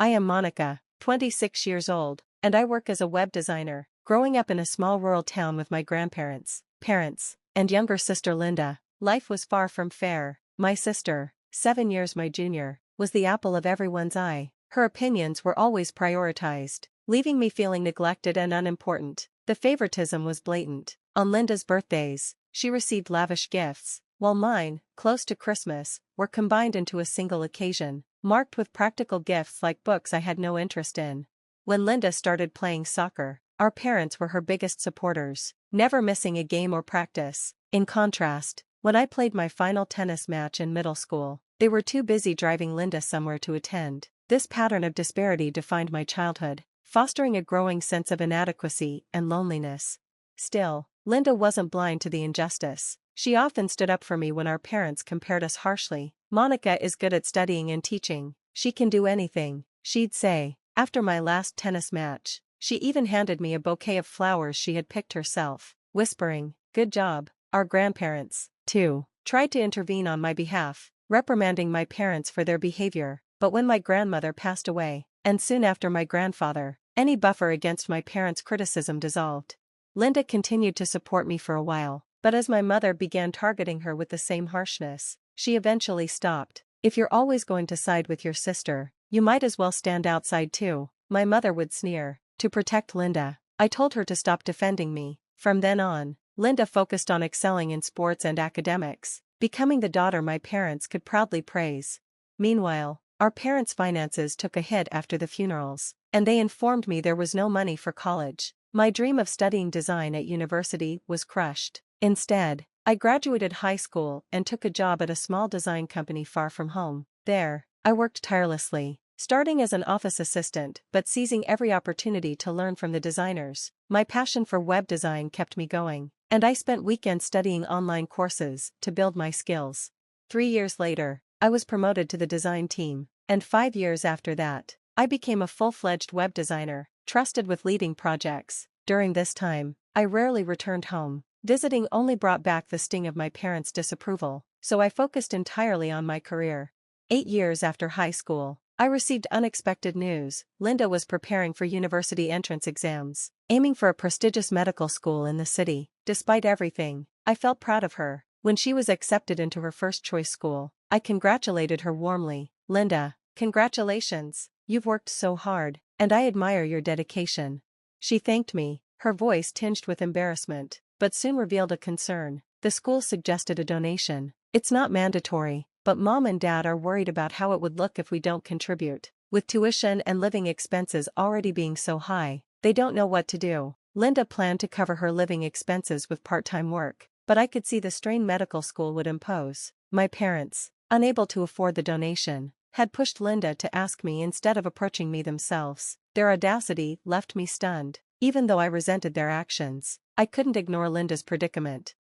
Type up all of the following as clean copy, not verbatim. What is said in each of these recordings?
I am Monica, 26 years old, and I work as a web designer, growing up in a small rural town with my grandparents, parents, and younger sister Linda. Life was far from fair. My sister, 7 years my junior, was the apple of everyone's eye. Her opinions were always prioritized, leaving me feeling neglected and unimportant. The favoritism was blatant. On Linda's birthdays, she received lavish gifts, while mine, close to Christmas, were combined into a single occasion, marked with practical gifts like books I had no interest in. When Linda started playing soccer, our parents were her biggest supporters, never missing a game or practice. In contrast, when I played my final tennis match in middle school, they were too busy driving Linda somewhere to attend. This pattern of disparity defined my childhood, fostering a growing sense of inadequacy and loneliness. Still, Linda wasn't blind to the injustice. She often stood up for me when our parents compared us harshly. "Monica is good at studying and teaching. She can do anything," she'd say. After my last tennis match, she even handed me a bouquet of flowers she had picked herself, whispering, "Good job." Our grandparents, too, tried to intervene on my behalf, reprimanding my parents for their behavior. But when my grandmother passed away, and soon after my grandfather, any buffer against my parents' criticism dissolved. Linda continued to support me for a while, but as my mother began targeting her with the same harshness, she eventually stopped. "If you're always going to side with your sister, you might as well stand outside too," my mother would sneer. To protect Linda, I told her to stop defending me. From then on, Linda focused on excelling in sports and academics, becoming the daughter my parents could proudly praise. Meanwhile, our parents' finances took a hit after the funerals, and they informed me there was no money for college. My dream of studying design at university was crushed. Instead, I graduated high school and took a job at a small design company far from home. There, I worked tirelessly, starting as an office assistant but seizing every opportunity to learn from the designers. My passion for web design kept me going, and I spent weekends studying online courses to build my skills. 3 years later, I was promoted to the design team, and 5 years after that, I became a full-fledged web designer, trusted with leading projects. During this time, I rarely returned home. Visiting only brought back the sting of my parents' disapproval, so I focused entirely on my career. 8 years after high school, I received unexpected news. Linda was preparing for university entrance exams, aiming for a prestigious medical school in the city. Despite everything, I felt proud of her. When she was accepted into her first-choice school, I congratulated her warmly. "Linda, congratulations, you've worked so hard, and I admire your dedication." She thanked me, her voice tinged with embarrassment, but soon revealed a concern. The school suggested a donation. "It's not mandatory, but Mom and Dad are worried about how it would look if we don't contribute. With tuition and living expenses already being so high, they don't know what to do." Linda planned to cover her living expenses with part-time work, but I could see the strain medical school would impose. My parents, unable to afford the donation, had pushed Linda to ask me instead of approaching me themselves. Their audacity left me stunned. Even though I resented their actions, I couldn't ignore Linda's predicament.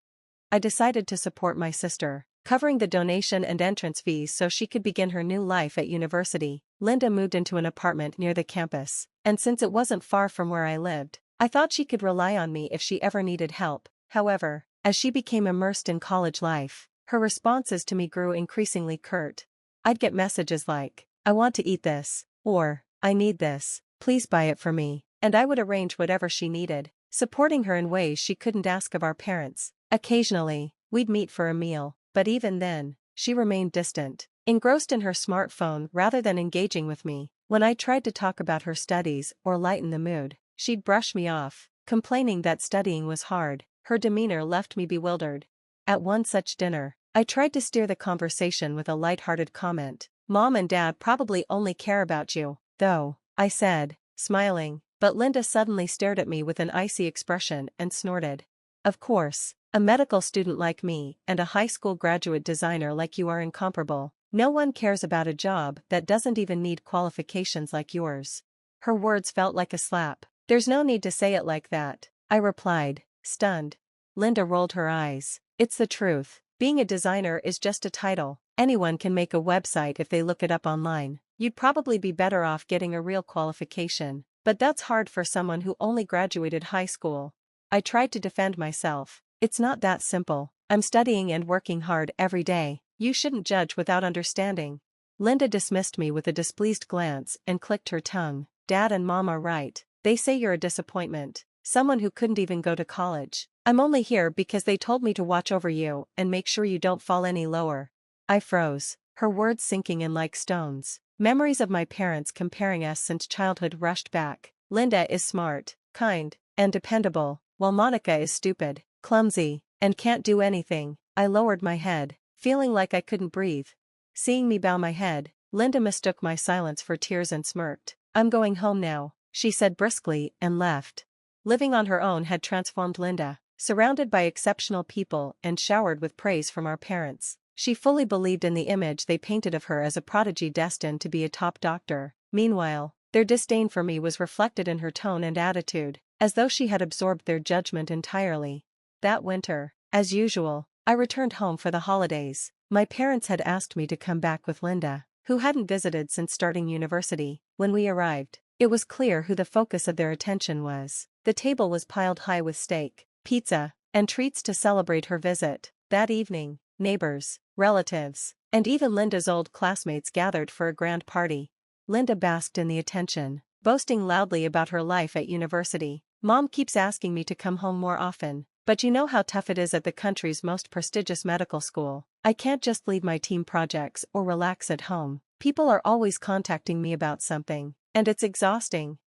I decided to support my sister, covering the donation and entrance fees so she could begin her new life at university. Linda moved into an apartment near the campus, and since it wasn't far from where I lived, I thought she could rely on me if she ever needed help. However, as she became immersed in college life, her responses to me grew increasingly curt. I'd get messages like, "I want to eat this," or, "I need this, please buy it for me," and I would arrange whatever she needed, supporting her in ways she couldn't ask of our parents. Occasionally, we'd meet for a meal, but even then, she remained distant, engrossed in her smartphone rather than engaging with me. When I tried to talk about her studies or lighten the mood, she'd brush me off, complaining that studying was hard. Her demeanor left me bewildered. At one such dinner, I tried to steer the conversation with a light-hearted comment. "Mom and Dad probably only care about you, though," I said, smiling, but Linda suddenly stared at me with an icy expression and snorted. "Of course, a medical student like me and a high school graduate designer like you are incomparable. No one cares about a job that doesn't even need qualifications like yours." Her words felt like a slap. "There's no need to say it like that," I replied, stunned. Linda rolled her eyes. "It's the truth. Being a designer is just a title. Anyone can make a website if they look it up online. You'd probably be better off getting a real qualification, but that's hard for someone who only graduated high school." I tried to defend myself. "It's not that simple. I'm studying and working hard every day. You shouldn't judge without understanding." Linda dismissed me with a displeased glance and clicked her tongue. Dad and Mom are right. They say you're a disappointment. Someone who couldn't even go to college. I'm only here because they told me to watch over you and make sure you don't fall any lower. I froze, her words sinking in like stones. Memories of my parents comparing us since childhood rushed back. Linda is smart, kind, and dependable, while Monica is stupid, clumsy, and can't do anything. I lowered my head, feeling like I couldn't breathe. Seeing me bow my head, Linda mistook my silence for tears and smirked. I'm going home now, she said briskly and left. Living on her own had transformed Linda. Surrounded by exceptional people and showered with praise from our parents, she fully believed in the image they painted of her as a prodigy destined to be a top doctor. Meanwhile, their disdain for me was reflected in her tone and attitude, as though she had absorbed their judgment entirely. That winter, as usual, I returned home for the holidays. My parents had asked me to come back with Linda, who hadn't visited since starting university. When we arrived, it was clear who the focus of their attention was. The table was piled high with steak, pizza, and treats to celebrate her visit. That evening, neighbors, relatives, and even Linda's old classmates gathered for a grand party. Linda basked in the attention, boasting loudly about her life at university. Mom keeps asking me to come home more often, but you know how tough it is at the country's most prestigious medical school. I can't just leave my team projects or relax at home. People are always contacting me about something, and it's exhausting.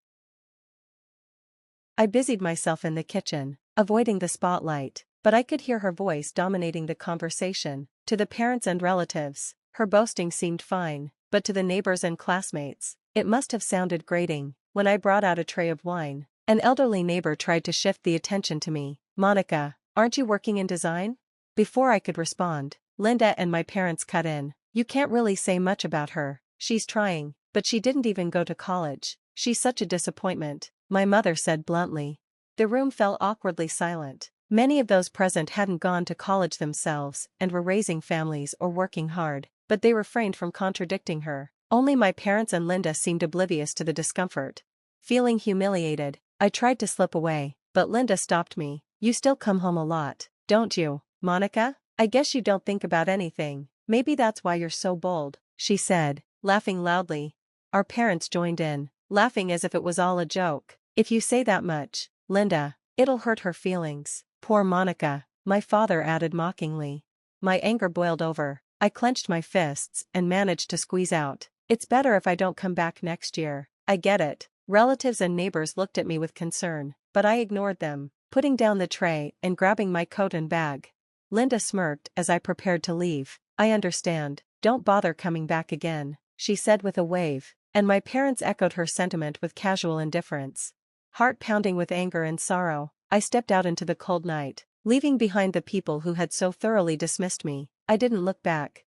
I busied myself in the kitchen, avoiding the spotlight, but I could hear her voice dominating the conversation. To the parents and relatives, her boasting seemed fine, but to the neighbors and classmates, it must have sounded grating. When I brought out a tray of wine, an elderly neighbor tried to shift the attention to me. Monica, aren't you working in design? Before I could respond, Linda and my parents cut in. You can't really say much about her. She's trying, but she didn't even go to college. She's such a disappointment, my mother said bluntly. The room fell awkwardly silent. Many of those present hadn't gone to college themselves and were raising families or working hard, but they refrained from contradicting her. Only my parents and Linda seemed oblivious to the discomfort. Feeling humiliated, I tried to slip away, but Linda stopped me. You still come home a lot, don't you, Monica? I guess you don't think about anything. Maybe that's why you're so bold, she said, laughing loudly. Our parents joined in, laughing as if it was all a joke. If you say that much, Linda, it'll hurt her feelings. Poor Monica, my father added mockingly. My anger boiled over. I clenched my fists and managed to squeeze out. It's better if I don't come back next year. I get it. Relatives and neighbors looked at me with concern, but I ignored them, putting down the tray and grabbing my coat and bag. Linda smirked as I prepared to leave. I understand. Don't bother coming back again, she said with a wave, and my parents echoed her sentiment with casual indifference. Heart pounding with anger and sorrow, I stepped out into the cold night, leaving behind the people who had so thoroughly dismissed me. I didn't look back.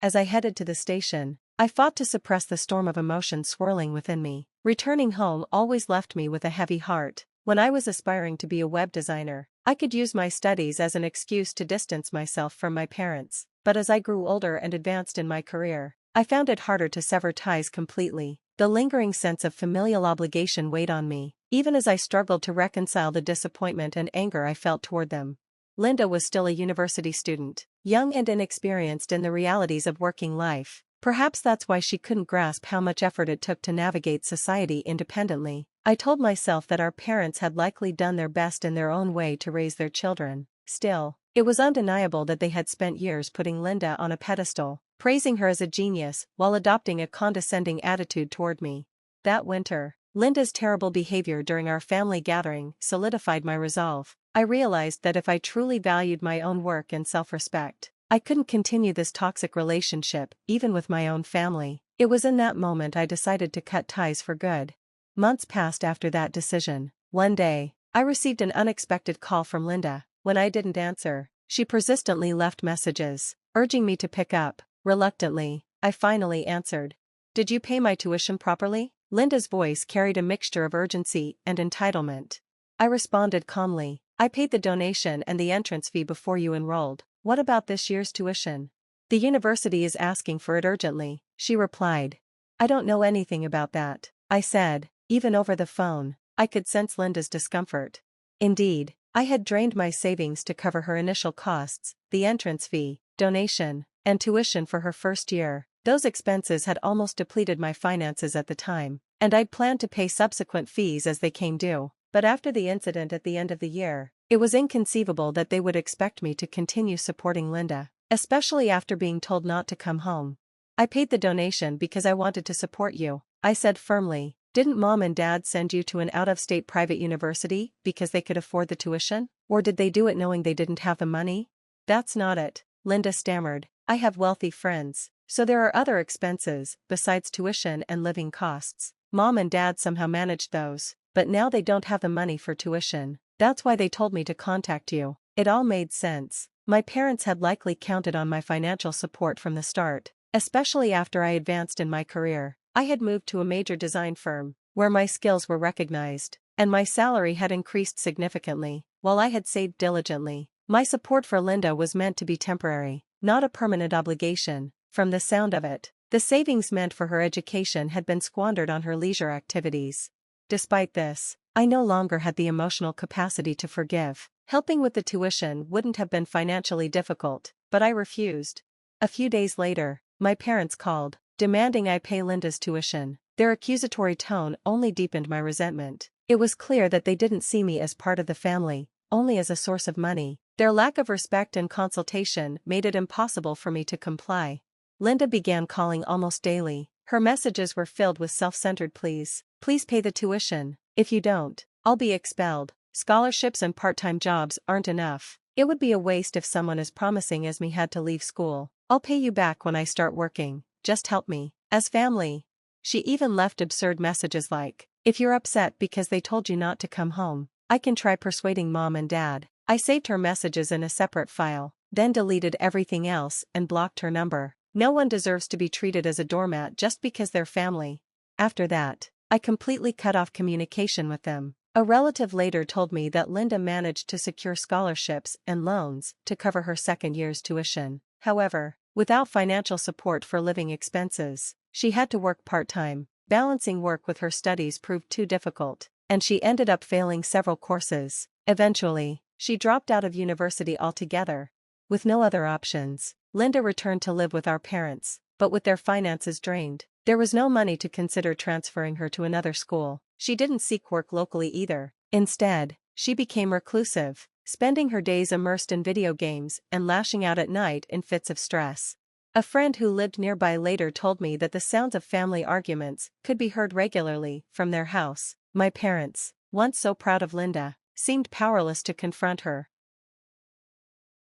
As I headed to the station, I fought to suppress the storm of emotion swirling within me. Returning home always left me with a heavy heart. When I was aspiring to be a web designer, I could use my studies as an excuse to distance myself from my parents. But as I grew older and advanced in my career, I found it harder to sever ties completely. The lingering sense of familial obligation weighed on me, even as I struggled to reconcile the disappointment and anger I felt toward them. Linda was still a university student, young and inexperienced in the realities of working life. Perhaps that's why she couldn't grasp how much effort it took to navigate society independently. I told myself that our parents had likely done their best in their own way to raise their children. Still, it was undeniable that they had spent years putting Linda on a pedestal, praising her as a genius while adopting a condescending attitude toward me. That winter, Linda's terrible behavior during our family gathering solidified my resolve. I realized that if I truly valued my own work and self-respect, I couldn't continue this toxic relationship, even with my own family. It was in that moment I decided to cut ties for good. Months passed after that decision. One day, I received an unexpected call from Linda. When I didn't answer, she persistently left messages, urging me to pick up. Reluctantly, I finally answered. Did you pay my tuition properly? Linda's voice carried a mixture of urgency and entitlement. I responded calmly. I paid the donation and the entrance fee before you enrolled. What about this year's tuition? The university is asking for it urgently, she replied. I don't know anything about that, I said. Even over the phone, I could sense Linda's discomfort. Indeed, I had drained my savings to cover her initial costs, the entrance fee, donation, and tuition for her first year. Those expenses had almost depleted my finances at the time, and I'd planned to pay subsequent fees as they came due. But after the incident at the end of the year, it was inconceivable that they would expect me to continue supporting Linda, especially after being told not to come home. I paid the donation because I wanted to support you, I said firmly. Didn't mom and dad send you to an out-of-state private university because they could afford the tuition? Or did they do it knowing they didn't have the money? That's not it, Linda stammered. I have wealthy friends, so there are other expenses besides tuition and living costs. Mom and dad somehow managed those, but now they don't have the money for tuition. That's why they told me to contact you. It all made sense. My parents had likely counted on my financial support from the start, especially after I advanced in my career. I had moved to a major design firm, where my skills were recognized, and my salary had increased significantly, while I had saved diligently. My support for Linda was meant to be temporary, not a permanent obligation. From the sound of it, the savings meant for her education had been squandered on her leisure activities. Despite this, I no longer had the emotional capacity to forgive. Helping with the tuition wouldn't have been financially difficult, but I refused. A few days later, my parents called, demanding I pay Linda's tuition. Their accusatory tone only deepened my resentment. It was clear that they didn't see me as part of the family, only as a source of money. Their lack of respect and consultation made it impossible for me to comply. Linda began calling almost daily. Her messages were filled with self-centered pleas. Please pay the tuition. If you don't, I'll be expelled. Scholarships and part-time jobs aren't enough. It would be a waste if someone as promising as me had to leave school. I'll pay you back when I start working. Just help me. As family. She even left absurd messages like, if you're upset because they told you not to come home, I can try persuading mom and dad. I saved her messages in a separate file, then deleted everything else and blocked her number. No one deserves to be treated as a doormat just because they're family. After that, I completely cut off communication with them. A relative later told me that Linda managed to secure scholarships and loans to cover her second year's tuition. However, without financial support for living expenses, she had to work part-time. Balancing work with her studies proved too difficult, and she ended up failing several courses. Eventually, she dropped out of university altogether. With no other options, Linda returned to live with our parents, but with their finances drained, there was no money to consider transferring her to another school. She didn't seek work locally either. Instead, she became reclusive, spending her days immersed in video games and lashing out at night in fits of stress. A friend who lived nearby later told me that the sounds of family arguments could be heard regularly from their house. My parents, once so proud of Linda, seemed powerless to confront her.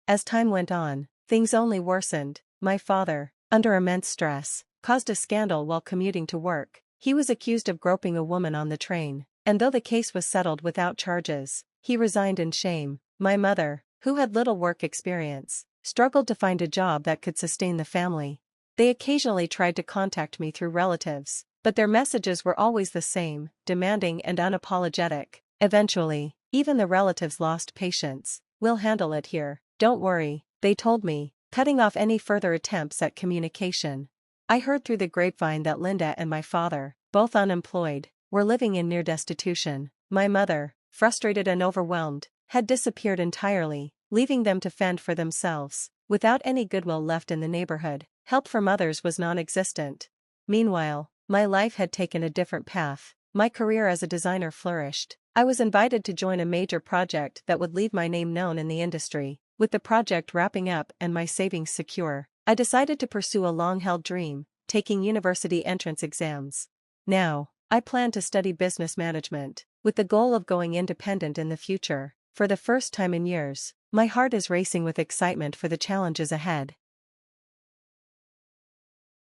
As time went on, things only worsened. My father, under immense stress, caused a scandal while commuting to work. He was accused of groping a woman on the train, and though the case was settled without charges, he resigned in shame. My mother, who had little work experience, struggled to find a job that could sustain the family. They occasionally tried to contact me through relatives, but their messages were always the same, demanding and unapologetic. Eventually, even the relatives lost patience. We'll handle it here. Don't worry, they told me, cutting off any further attempts at communication. I heard through the grapevine that Linda and my father, both unemployed, were living in near destitution. My mother, frustrated and overwhelmed, had disappeared entirely, leaving them to fend for themselves, without any goodwill left in the neighborhood. Help from others was non-existent. Meanwhile, my life had taken a different path. My career as a designer flourished. I was invited to join a major project that would leave my name known in the industry. With the project wrapping up and my savings secure, I decided to pursue a long-held dream, taking university entrance exams. Now, I plan to study business management, with the goal of going independent in the future. For the first time in years, my heart is racing with excitement for the challenges ahead.